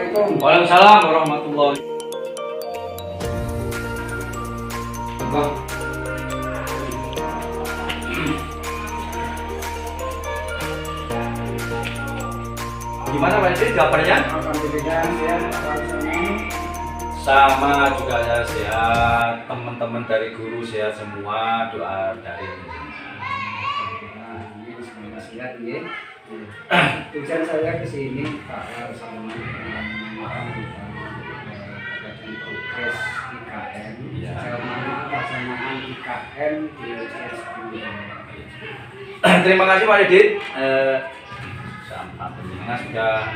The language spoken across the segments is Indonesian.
Assalamualaikum. Waalaikumsalam warahmatullahi wabarakatuh. Gimana Pak Edi kabarnya? Alhamdulillah sehat. Sama juga saya sehat, teman-teman dari guru sehat semua, doa dari Ini semoga sehat ya. Tujuan saya ke sini Pak sama progres IKN. Ya. Sama pelaksanaan IKN di LCS. Terima kasih Pak Edi. Alhamdulillah sudah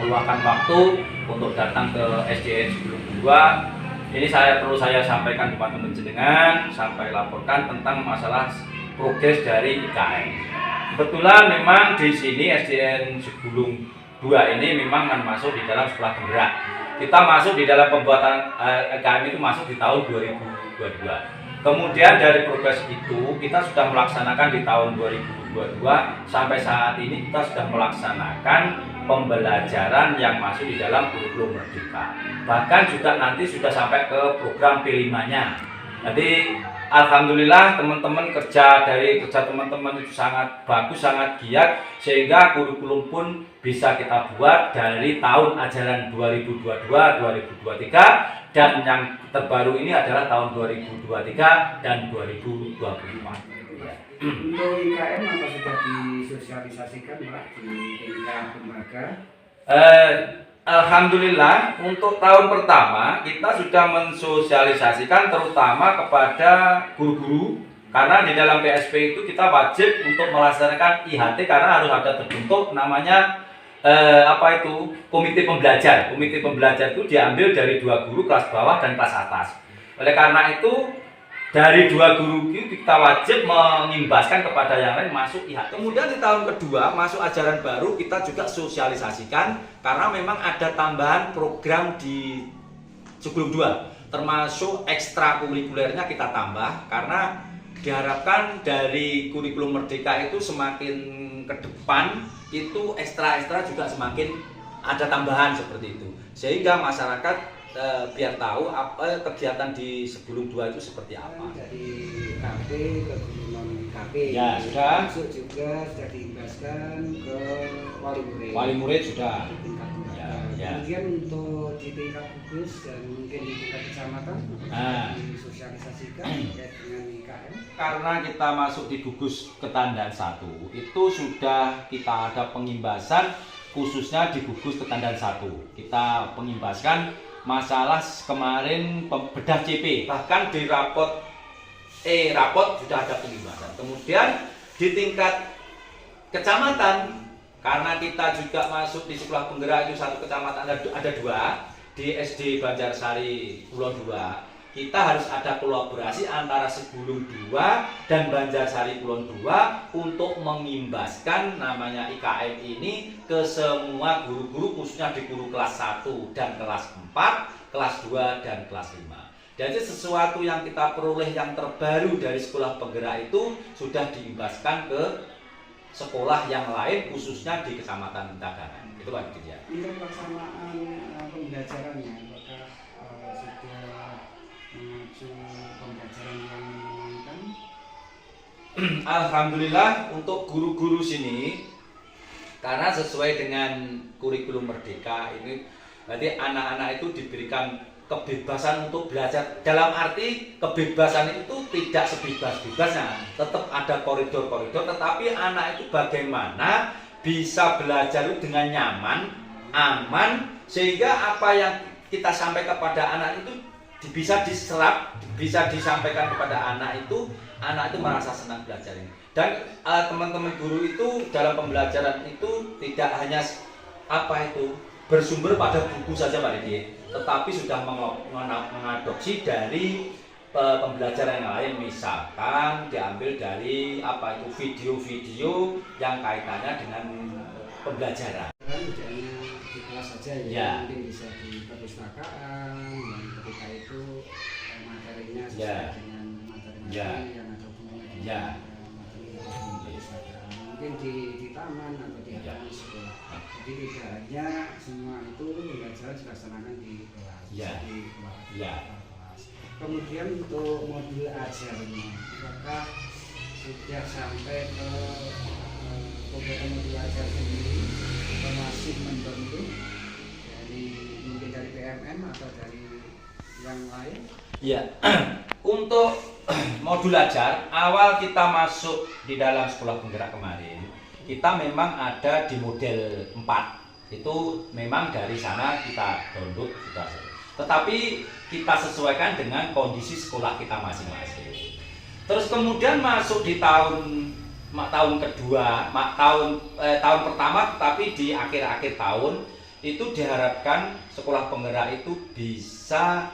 meluangkan waktu untuk datang ke SDN sebelum 2. Ini perlu saya sampaikan kepada teman jenengan, sampai laporkan tentang masalah progres dari IKN. Kebetulan memang di sini SDN Sebulung 2 ini memang masuk di dalam sekolah penggerak. Kita masuk di dalam pembuatan IKN itu masuk di tahun 2022. Kemudian dari progres itu kita sudah melaksanakan di tahun 2022 sampai saat ini kita sudah melaksanakan pembelajaran yang masuk di dalam kurikulum Merdeka. Bahkan juga nanti sudah sampai ke program P5-nya. Jadi alhamdulillah teman-teman kerja teman-teman itu sangat bagus, sangat giat, sehingga kurikulum pun bisa kita buat dari tahun ajaran 2022-2023 dan yang terbaru ini adalah tahun 2023 dan 2024. Untuk IKN apa sudah disosialisasikan Pak di tingkat lembaga? Alhamdulillah untuk tahun pertama kita sudah mensosialisasikan terutama kepada guru-guru, karena di dalam PSP itu kita wajib untuk melaksanakan IHT karena harus ada terbentuk namanya komite pembelajar. Komite pembelajar itu diambil dari 2 guru kelas bawah dan kelas atas. Oleh karena itu dari 2 guru itu kita wajib mengimbaskan kepada yang lain masuk IHT. Kemudian di tahun kedua masuk ajaran baru kita juga sosialisasikan karena memang ada tambahan program di sebelum 2, termasuk ekstrakurikulernya kita tambah karena diharapkan dari kurikulum Merdeka itu semakin ke depan itu ekstra juga semakin ada tambahan seperti itu, sehingga masyarakat biar tahu apa kegiatan di sebelum 2 itu seperti apa. Dari KP ke guru non KP. Ya sudah. Masuk juga sudah diimbaskan ke wali murid. Wali murid sudah. Ya. Kemudian untuk di tingkat gugus dan mungkin di tingkat kecamatan disosialisasikan terkait dengan IKN. Karena kita masuk di gugus Ketandan 1 itu sudah kita ada pengimbasan khususnya di gugus Ketandan 1. Kita pengimbaskan masalah kemarin bedah CP, bahkan di rapot sudah ada pengimbasan. Kemudian di tingkat kecamatan, karena kita juga masuk di sekolah penggerak itu satu kecamatan ada 2 di SD Banjarsari Kulon 2, kita harus ada kolaborasi antara Sebulung 2 dan Banjarsari Kulon 2 untuk mengimbaskan namanya IKN ini ke semua guru-guru, khususnya di guru kelas 1 dan kelas 4, kelas 2 dan kelas 5. Jadi sesuatu yang kita peroleh yang terbaru dari sekolah penggerak itu sudah diimbaskan ke sekolah yang lain, khususnya di Kecamatan Dagangan. Itu Pak Didi ya. Untuk pelaksanaan pembelajarannya, apakah sudah mengacu pembelajaran yang menyenangkan? Alhamdulillah untuk guru-guru sini, karena sesuai dengan kurikulum Merdeka ini, berarti anak-anak itu diberikan kebebasan untuk belajar. Dalam arti kebebasan itu tidak sebebas-bebasnya, tetap ada koridor-koridor, tetapi anak itu bagaimana bisa belajar dengan nyaman, aman, sehingga apa yang kita sampaikan kepada anak itu bisa diserap, bisa disampaikan kepada anak itu merasa senang belajar ini. Dan teman-teman guru itu dalam pembelajaran itu tidak hanya bersumber pada buku saja Pak Didi, tetapi sudah mengadopsi dari pembelajaran yang lain, misalkan diambil dari video-video yang kaitannya dengan pembelajaran. Tidak hanya di kelas saja ya, mungkin bisa di perpustakaan yang ketika itu materinya sesuai dengan materi yang ada hubungannya dengan materi perpustakaan. Mungkin di taman atau di di sekolah. Jadi tidak hanya semua itu pembelajaran dilaksanakan di kelas. Di kelas. Kemudian untuk modul ajarnya, apakah sudah sampai ke pembuatan modul ajar sendiri atau masih membentuk dari mungkin dari PMN atau dari yang lain? Ya, untuk modul ajar awal kita masuk di dalam sekolah penggerak kemarin, kita memang ada di model 4. Itu memang dari sana kita download kita. Tetapi kita sesuaikan dengan kondisi sekolah kita masing-masing. Terus kemudian masuk di tahun kedua, tahun pertama, tapi di akhir-akhir tahun itu diharapkan sekolah penggerak itu bisa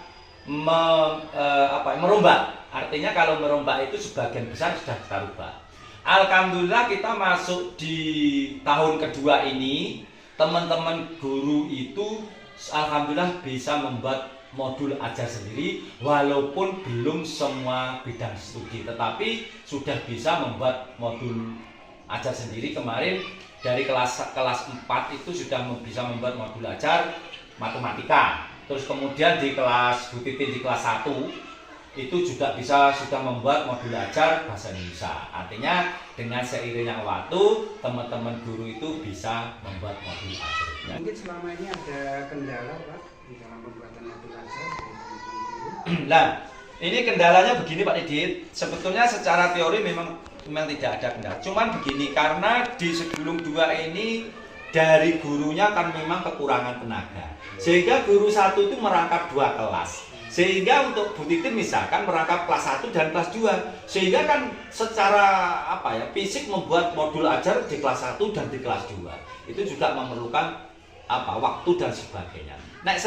merombak. Artinya kalau merombak itu sebagian besar sudah kita rubah. Alhamdulillah kita masuk di tahun kedua ini, teman-teman guru itu alhamdulillah bisa membuat modul ajar sendiri, walaupun belum semua bidang studi, tetapi sudah bisa membuat modul ajar sendiri. Kemarin dari kelas 4 itu sudah bisa membuat modul ajar matematika. Terus kemudian di kelas Bu Titin di kelas 1 itu juga sudah membuat modul ajar bahasa Indonesia. Artinya dengan seiringnya waktu teman-teman guru itu bisa membuat modul ajar. Mungkin selama ini ada kendala Pak di dalam pembuatan modul ajar dari teman-teman guru? Nah, ini kendalanya begini Pak Didit. Sebetulnya secara teori memang tidak ada kendala. Cuman begini, karena di sebelum 2 ini dari gurunya kan memang kekurangan tenaga. Sehingga guru 1 itu merangkap 2 kelas. Sehingga untuk Bu Titin misalkan merangkap kelas 1 dan kelas 2. Sehingga kan secara fisik membuat modul ajar di kelas 1 dan di kelas 2. Itu juga memerlukan waktu dan sebagainya. Nah,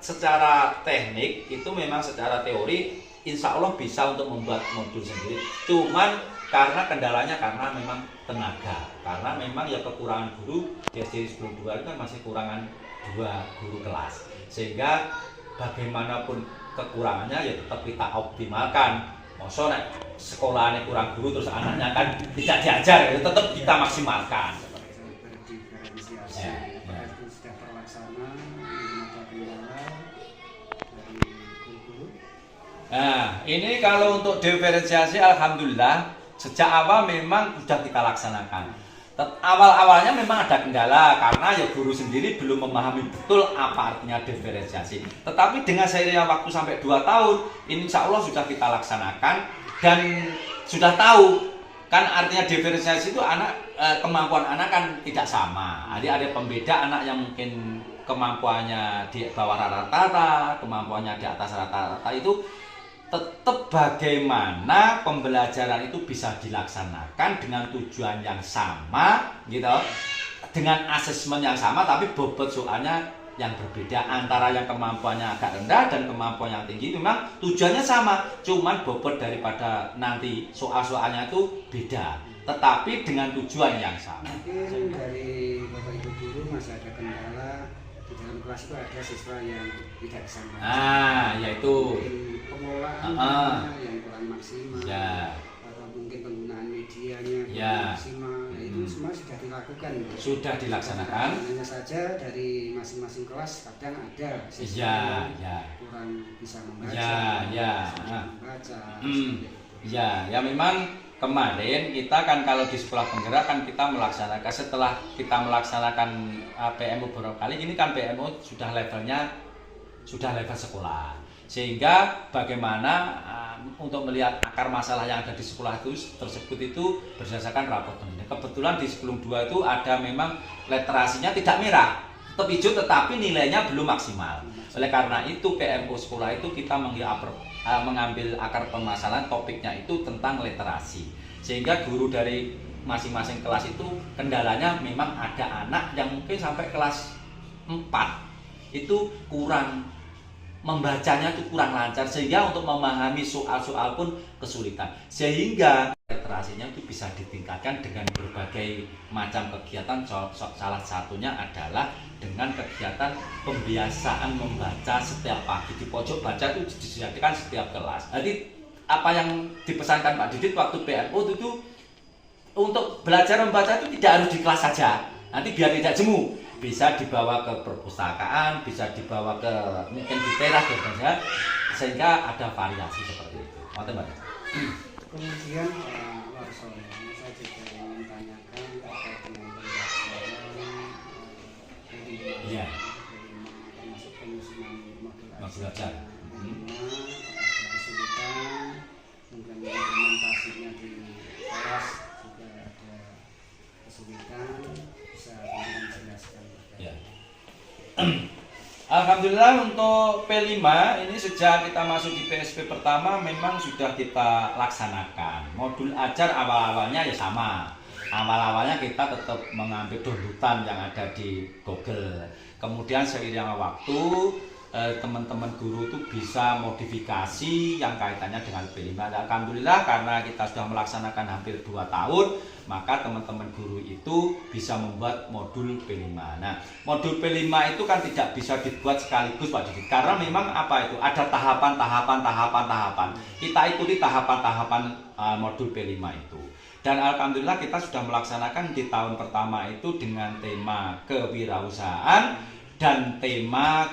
secara teknik itu memang secara teori insya Allah bisa untuk membuat modul sendiri. Cuman karena kendalanya karena memang tenaga. Karena memang ya kekurangan guru di SD sebelum 2 itu kan masih kurangan 2 guru kelas. Sehingga bagaimanapun kekurangannya ya tetap kita optimalkan. Masa nek sekolahnya kurang guru terus anaknya kan tidak diajar, ya tetap kita maksimalkan. Sudah terlaksana mata kendala dari guru. Nah, ini kalau untuk diferensiasi alhamdulillah sejak awal memang sudah kita laksanakan. Awal-awalnya memang ada kendala karena ya guru sendiri belum memahami betul apa artinya diferensiasi. Tetapi dengan seiringnya waktu sampai 2 tahun, insya Allah sudah kita laksanakan dan sudah tahu kan artinya diferensiasi itu kemampuan anak kan tidak sama. Jadi ada pembeda anak yang mungkin kemampuannya di bawah rata-rata, kemampuannya di atas rata-rata itu. Tetap bagaimana pembelajaran itu bisa dilaksanakan dengan tujuan yang sama gitu, dengan asesmen yang sama, tapi bobot soalnya yang berbeda. Antara yang kemampuannya agak rendah dan kemampuan yang tinggi memang tujuannya sama, cuman bobot daripada nanti soal-soalnya itu beda, tetapi dengan tujuan yang sama. Mungkin dari Bapak Ibu guru masih ada kendala di dalam kelas itu, ada siswa yang tidak bisa membaca. Yaitu pengolahan yang kurang maksimal, atau mungkin penggunaan medianya kurang maksimal. Nah, itu semua sudah dilakukan. Sudah dilaksanakan. Hanya saja dari masing-masing kelas kadang ada siswa yang kurang bisa membaca. Ya memang kemarin kita kan kalau di sekolah penggerak kan kita melaksanakan, setelah kita melaksanakan PMO beberapa kali, ini kan PMO sudah levelnya sudah level sekolah, sehingga bagaimana untuk melihat akar masalah yang ada di sekolah tersebut itu berdasarkan rapor teman. Kebetulan di sebelum 2 itu ada memang literasinya tidak merah, tetap hijau, tetapi nilainya belum maksimal. Oleh karena itu PMO sekolah itu kita mengambil akar permasalahan, topiknya itu tentang literasi, sehingga guru dari masing-masing kelas itu kendalanya memang ada anak yang mungkin sampai kelas 4 itu kurang membacanya, itu kurang lancar, sehingga untuk memahami soal-soal pun kesulitan, sehingga literasinya itu bisa ditingkatkan dengan berbagai macam kegiatan. Salah satunya adalah dengan kegiatan pembiasaan membaca setiap pagi. Di pojok baca itu disediakan setiap kelas. Jadi apa yang dipesankan Pak Didit waktu PMO itu untuk belajar membaca itu tidak harus di kelas saja, Nanti biar tidak jemu, bisa dibawa ke perpustakaan, bisa dibawa ke mungkin di teras dan sehingga ada variasi seperti itu. Mbak. Kemudian Pak Warsono, saya juga ingin tanyakan terkait dengan pembelajaran Iya. termasuk penyusunan modul Modul ajar. apakah kesulitan, mungkin implementasinya di kelas juga ada kesulitan, bisa teman-teman jelaskan. Ya. Alhamdulillah untuk P5 ini sejak kita masuk di PSP pertama memang sudah kita laksanakan. Modul ajar awal-awalnya ya sama. Awal-awalnya kita tetap mengambil downloadan yang ada di Google. Kemudian seiring waktu teman-teman guru itu bisa modifikasi yang kaitannya dengan P5. Alhamdulillah karena kita sudah melaksanakan hampir 2 tahun, maka teman-teman guru itu bisa membuat modul P5. Nah, modul P5 itu kan tidak bisa dibuat sekaligus Pak Didi, karena memang apa itu? Ada tahapan. Kita ikuti tahapan-tahapan modul P5 itu. Dan alhamdulillah kita sudah melaksanakan di tahun pertama itu dengan tema kewirausahaan dan tema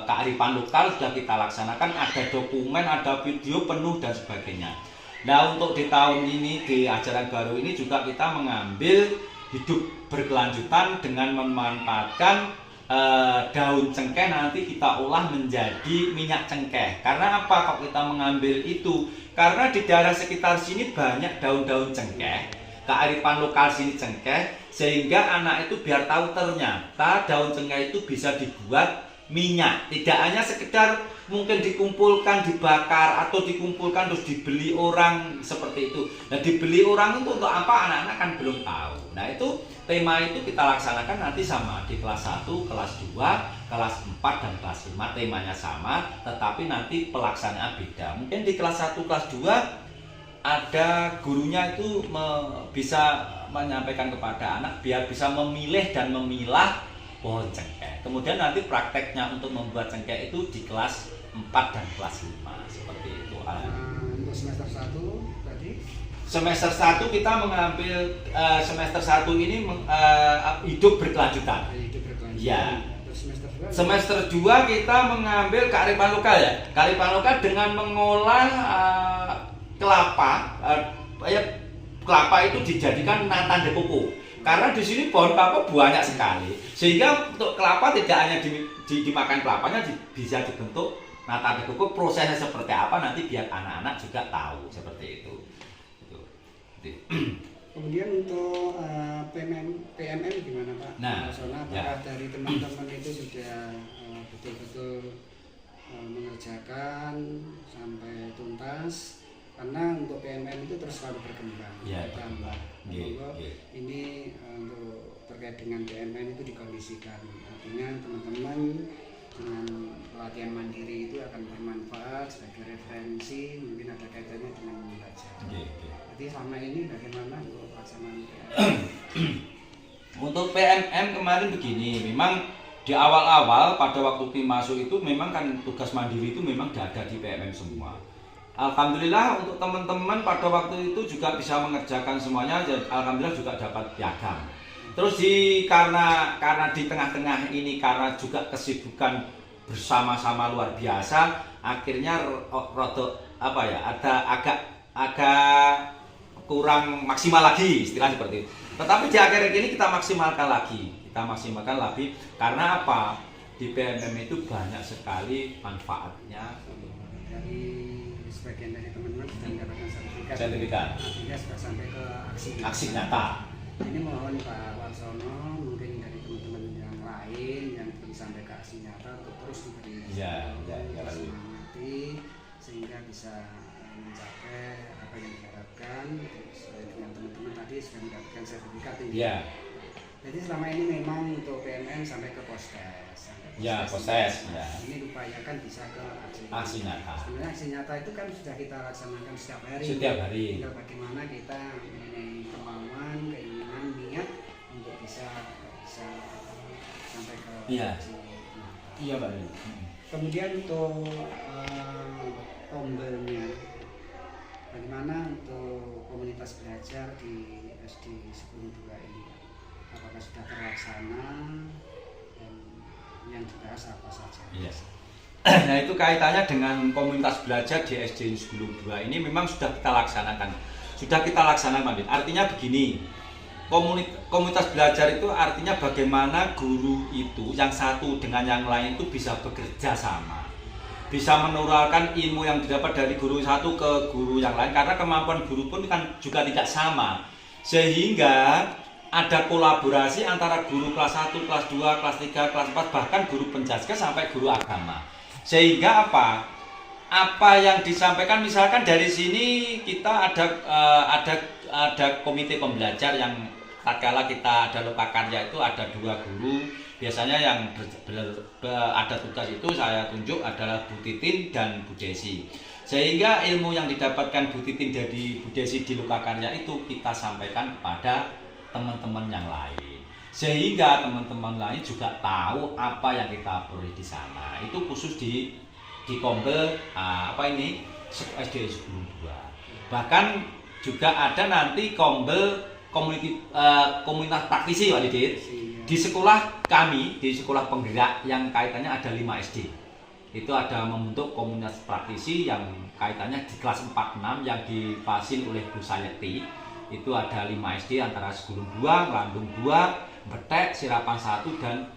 kearifan lokal sudah kita laksanakan, ada dokumen, ada video penuh dan sebagainya. Nah untuk di tahun ini, di ajaran baru ini juga kita mengambil hidup berkelanjutan dengan memanfaatkan daun cengkeh nanti kita olah menjadi minyak cengkeh. Karena apa kok kita mengambil itu? Karena di daerah sekitar sini banyak daun-daun cengkeh, kearifan lokal sini cengkeh, sehingga anak itu biar tahu ternyata daun cengkeh itu bisa dibuat minyak, tidak hanya sekedar mungkin dikumpulkan, dibakar atau dikumpulkan terus dibeli orang seperti itu. Nah dibeli orang itu untuk apa, anak-anak kan belum tahu. Nah itu tema itu kita laksanakan nanti sama di kelas 1, kelas 2, kelas 4 dan kelas 5 temanya sama, tetapi nanti pelaksanaan beda. Mungkin di kelas 1, kelas 2 ada gurunya itu bisa menyampaikan kepada anak biar bisa memilih dan memilah pohon cengkeh. Kemudian nanti prakteknya untuk membuat cengkeh itu di kelas 4 dan kelas 5 seperti itu. Untuk semester 1 tadi? Semester 1 kita mengambil semester 1 ini hidup berkelanjutan. Hidup berkelanjutan. Ya. Semester 2 kita mengambil kearifan lokal ya. Kearifan lokal dengan mengolah kelapa. Kelapa itu dijadikan natan de coco. Karena di sini pohon kelapa banyak sekali, sehingga untuk kelapa tidak hanya dimakan kelapanya, bisa dibentuk nata de coco. Prosesnya seperti apa nanti biar anak-anak juga tahu seperti itu. Kemudian untuk PMM gimana Pak? Nah, apakah dari teman-teman itu sudah betul-betul mengerjakan sampai tuntas? Karena untuk PMM itu terus selalu berkembang, bertambah. Ini untuk terkait dengan PMM itu dikondisikan, artinya teman-teman dengan pelatihan mandiri itu akan bermanfaat sebagai referensi, mungkin ada kaitannya dengan membaca. Jadi selama ini bagaimana untuk pelaksanaan PMM? Untuk PMM kemarin begini, memang di awal-awal pada waktu masuk itu memang kan tugas mandiri itu memang ada di PMM semua. Alhamdulillah untuk teman-teman pada waktu itu juga bisa mengerjakan semuanya, dan alhamdulillah juga dapat piagam. Terus karena di tengah-tengah ini karena juga kesibukan bersama-sama luar biasa, akhirnya ada agak kurang maksimal lagi, istilah seperti itu. Tetapi di akhir ini kita maksimalkan lagi karena apa? Di PMM itu banyak sekali manfaatnya. Sebagian dari teman-teman sudah mendapatkan sertifikat. Artinya sudah sampai ke aksi nyata. Ini mohon Pak Warsono, mungkin dari teman-teman yang lain yang belum sampai ke aksi nyata untuk terus diberi semangat sehingga bisa mencapai apa yang diharapkan. Sesuai dengan teman-teman tadi sudah mendapatkan sertifikat ini. Jadi selama ini memang untuk PMM sampai ke postes. Proses. Ini diupayakan bisa ke aksi nyata. Sebenarnya aksi nyata itu kan sudah kita laksanakan setiap hari. Tinggal bagaimana kita mempunyai kemauan, keinginan, niat untuk bisa sampai ke aksi nyata. Pak. Kemudian untuk tombelnya, bagaimana untuk komunitas belajar di SD 10.2 ini? apakah sudah terlaksana dan yang dibahas apa saja. Yes. Nah itu kaitannya dengan komunitas belajar di SD Segulung 2 ini memang sudah kita laksanakan. Artinya begini, komunitas belajar itu artinya bagaimana guru itu yang satu dengan yang lain itu bisa bekerja sama, bisa menurunkan ilmu yang didapat dari guru satu ke guru yang lain, karena kemampuan guru pun kan juga tidak sama, sehingga ada kolaborasi antara guru kelas 1, kelas 2, kelas 3, kelas 4, bahkan guru penjaga sampai guru agama. Sehingga apa yang disampaikan, misalkan dari sini kita ada komite pembelajar yang tatkala kita ada lokakarya itu ada 2 guru. Biasanya yang ada tugas itu saya tunjuk adalah Bu Titin dan Bu Desi. Sehingga ilmu yang didapatkan Bu Titin dari Bu Desi di lokakarya itu kita sampaikan kepada teman-teman yang lain. Sehingga teman-teman lain juga tahu apa yang kita peroleh di sana. Itu khusus di Kombel SD Segulung 2. Bahkan juga ada nanti Kombel komunitas praktisi Pak Didit. Di sekolah kami, di sekolah penggerak yang kaitannya ada 5 SD. Itu ada membentuk komunitas praktisi yang kaitannya di kelas 4-6 yang difasil oleh Bu Sayeti. Itu ada 5 SD antara Segulung 2, Landung 2, Betek, Sirapan 1 dan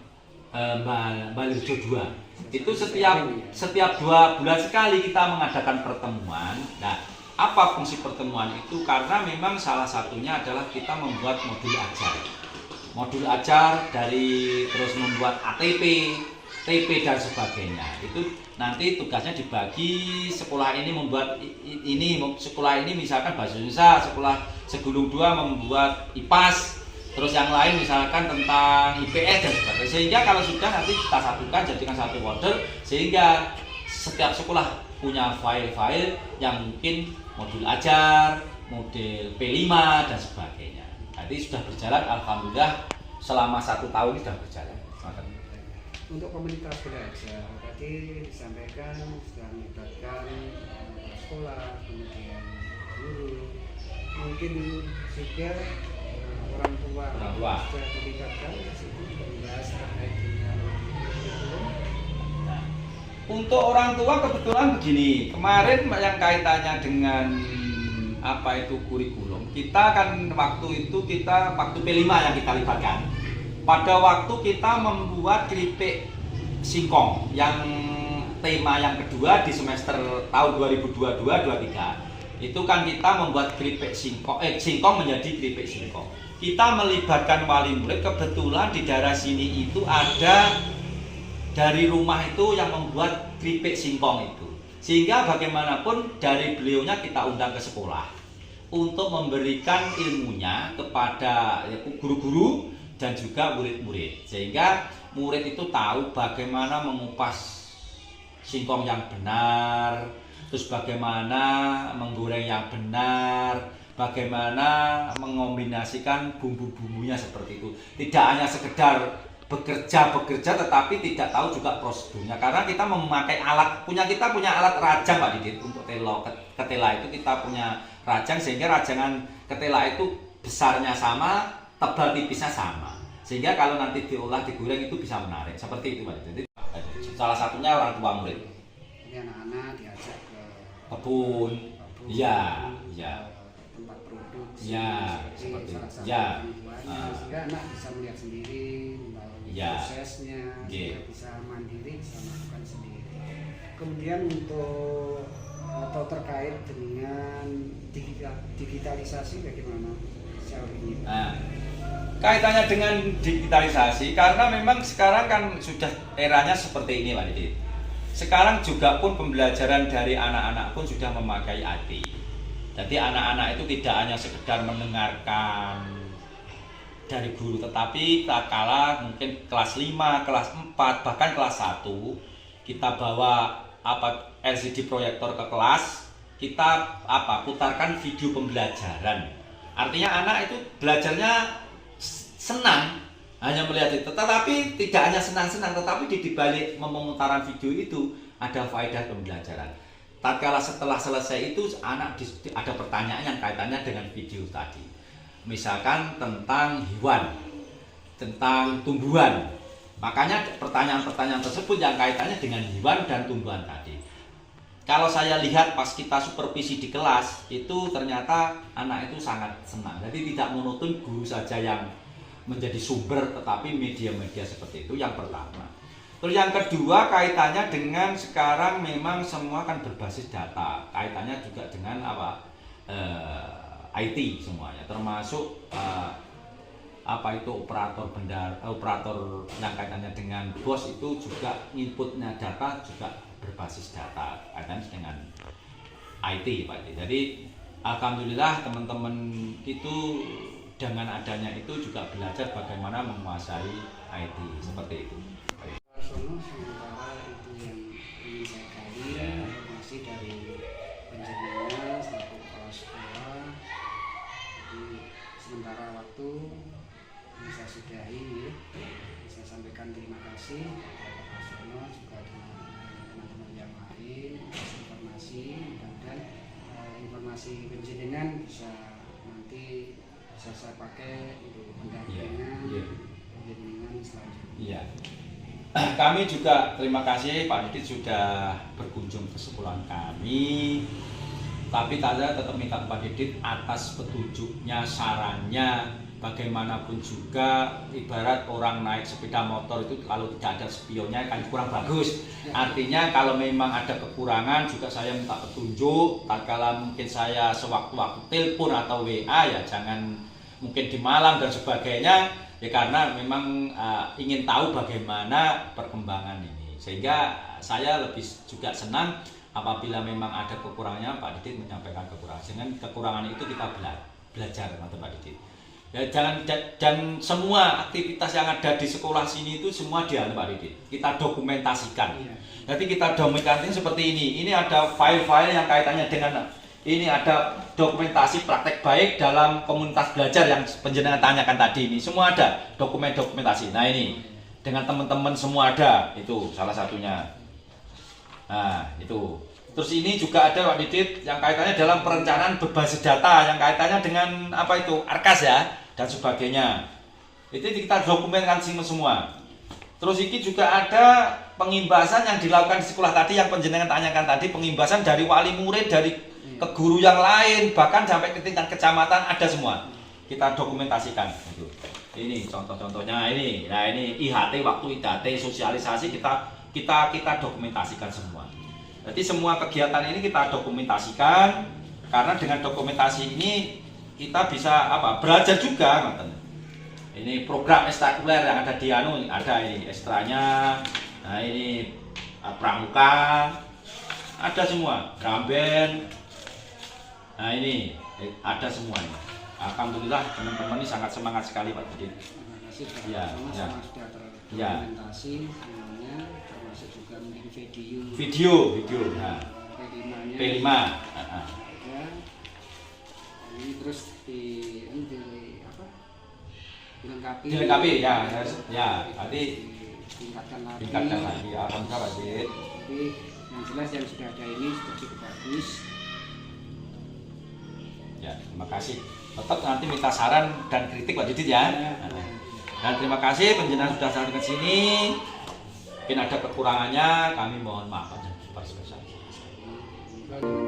Balirjo 2. Itu setiap 2 bulan sekali kita mengadakan pertemuan. Nah, apa fungsi pertemuan itu? Karena memang salah satunya adalah kita membuat modul ajar dari terus membuat ATP, TP dan sebagainya. Itu nanti tugasnya dibagi, sekolah ini membuat sekolah ini misalkan bahasa Indonesia, sekolah Segulung 2 membuat IPAS, terus yang lain misalkan tentang IPS dan sebagainya. Sehingga kalau sudah nanti kita satukan jadikan satu model, sehingga setiap sekolah punya file-file yang mungkin modul ajar, model P5 dan sebagainya. Nanti sudah berjalan, alhamdulillah selama 1 tahun ini sudah berjalan. Untuk komunitas belajar tadi disampaikan sudah melibatkan sekolah, kemudian guru, mungkin juga orang tua sudah dilibatkan di situ membahas terkait dengan kurikulum. Nah, untuk orang tua kebetulan begini, kemarin yang kaitannya dengan apa itu kurikulum, kita kan waktu P5 yang kita libatkan. Pada waktu kita membuat keripik singkong yang tema yang kedua di semester tahun 2022-23. Itu kan kita membuat keripik singkong menjadi keripik singkong. Kita melibatkan wali murid, kebetulan di daerah sini itu ada dari rumah itu yang membuat keripik singkong itu. Sehingga bagaimanapun dari beliaunya kita undang ke sekolah untuk memberikan ilmunya kepada guru-guru dan juga murid-murid. Sehingga murid itu tahu bagaimana mengupas singkong yang benar, terus bagaimana menggoreng yang benar, bagaimana mengombinasikan bumbu-bumbunya seperti itu. Tidak hanya sekedar bekerja tetapi tidak tahu juga prosedurnya. Karena kita memakai kita punya alat rajang Pak Didit untuk ketela itu kita punya rajang, sehingga rajangan ketela itu besarnya sama, tebal tipisnya sama. Sehingga kalau nanti diolah digoreng itu bisa menarik. Seperti itu Pak Didit. Salah satunya orang tua murid. Ini anak-anak diajak ke kebun, ya, tempat produksi, seperti salah satu ya, sehingga anak bisa melihat sendiri, melalui prosesnya, sehingga bisa mandiri, bisa melakukan sendiri. Kemudian untuk atau terkait dengan digitalisasi bagaimana sejauh ini? Nah, kaitannya dengan digitalisasi, karena memang sekarang kan sudah eranya seperti ini Pak Didit. Sekarang juga pun pembelajaran dari anak-anak pun sudah memakai IT. Jadi anak-anak itu tidak hanya sekedar mendengarkan dari guru, tetapi tak kala mungkin kelas 5, kelas 4, bahkan kelas 1 kita bawa LCD proyektor ke kelas, kita putarkan video pembelajaran. Artinya anak itu belajarnya senang hanya melihat itu, tetapi tidak hanya senang-senang, tetapi di balik pemutaran video itu ada faedah pembelajaran. Tatkala setelah selesai itu anak ada pertanyaan yang kaitannya dengan video tadi. Misalkan tentang hewan. tentang tumbuhan. Makanya pertanyaan-pertanyaan tersebut yang kaitannya dengan hewan dan tumbuhan tadi. Kalau saya lihat pas kita supervisi di kelas, itu ternyata anak itu sangat senang. Jadi tidak monoton guru saja yang menjadi sumber, tetapi media-media seperti itu yang pertama. Terus yang kedua kaitannya dengan sekarang memang semua kan berbasis data. Kaitannya juga dengan IT semuanya, termasuk operator yang kaitannya dengan BOS itu juga inputnya data juga berbasis data kaitannya dengan IT Pak. Jadi alhamdulillah teman-teman itu dengan adanya itu juga belajar bagaimana menguasai IT seperti itu. Sono sementara itu yang ingin saya gali informasi dari penjenengan selaku kepala sekolah. Jadi sementara waktu bisa sudahi ya. Saya sampaikan terima kasih kepada Pak Sono juga dengan teman-teman yang lain atas informasi, dan informasi penjenengan bisa nanti bisa saya pakai untuk pendampingan penjenengan selanjutnya. Iya. Kami juga terima kasih Pak Didit sudah berkunjung ke sekolah kami. Tapi saya tetap minta Pak Didit atas petunjuknya, sarannya. Bagaimanapun juga ibarat orang naik sepeda motor itu kalau tidak ada spionnya kan kurang bagus. Artinya kalau memang ada kekurangan juga saya minta petunjuk. Kalau mungkin saya sewaktu-waktu telepon atau WA ya jangan mungkin di malam dan sebagainya. Ya karena memang ingin tahu bagaimana perkembangan ini. Sehingga saya lebih juga senang apabila memang ada kekurangannya Pak Didit menyampaikan kekurangan. Dengan kekurangan itu kita belajar Pak Didit. Ya dan semua aktivitas yang ada di sekolah sini itu semua Pak Didit. Kita dokumentasikan. Jadi kita dokumentasikan seperti ini. Ini ada file-file yang kaitannya dengan ini ada dokumentasi praktek baik dalam komunitas belajar yang penjenengan tanyakan tadi ini. Semua ada dokumentasi. Nah ini dengan teman-teman semua ada. Itu salah satunya. Nah itu. Terus ini juga ada Pak Didit yang kaitannya dalam perencanaan berbasis data yang kaitannya dengan Arkas ya dan sebagainya. Itu kita dokumentkan semua. Terus ini juga ada pengimbasan yang dilakukan di sekolah tadi yang penjenengan tanyakan tadi, pengimbasan dari wali murid, dari ke guru yang lain, bahkan sampai ke tingkat kecamatan ada semua. Kita dokumentasikan itu. Ini contoh-contohnya ini. Nah, ini IHT waktu IHT sosialisasi kita dokumentasikan semua. Jadi semua kegiatan ini kita dokumentasikan karena dengan dokumentasi ini kita bisa belajar juga. Ini program ekstrakurikuler yang ada di ada ini ekstranya. Nah, ini pramuka. Ada semua, drum band. Nah, ini ada semuanya. Alhamdulillah teman-teman ini sangat semangat sekali Pak Didit. Terima kasih sudah terdokumentasi semuanya, termasuk juga mungkin video. Nah, P5. Ini terus dilengkapi ya nanti tingkatkan lagi. Alhamdulillah Pak Didit. Tapi yang jelas yang sudah ada ini sudah cukup bagus. Ya, terima kasih. Tetap nanti minta saran dan kritik Pak Didit ya. Dan terima kasih penjenengan sudah sampai ke sini. Mungkin ada kekurangannya, kami mohon maaf. Sebesar-besarnya.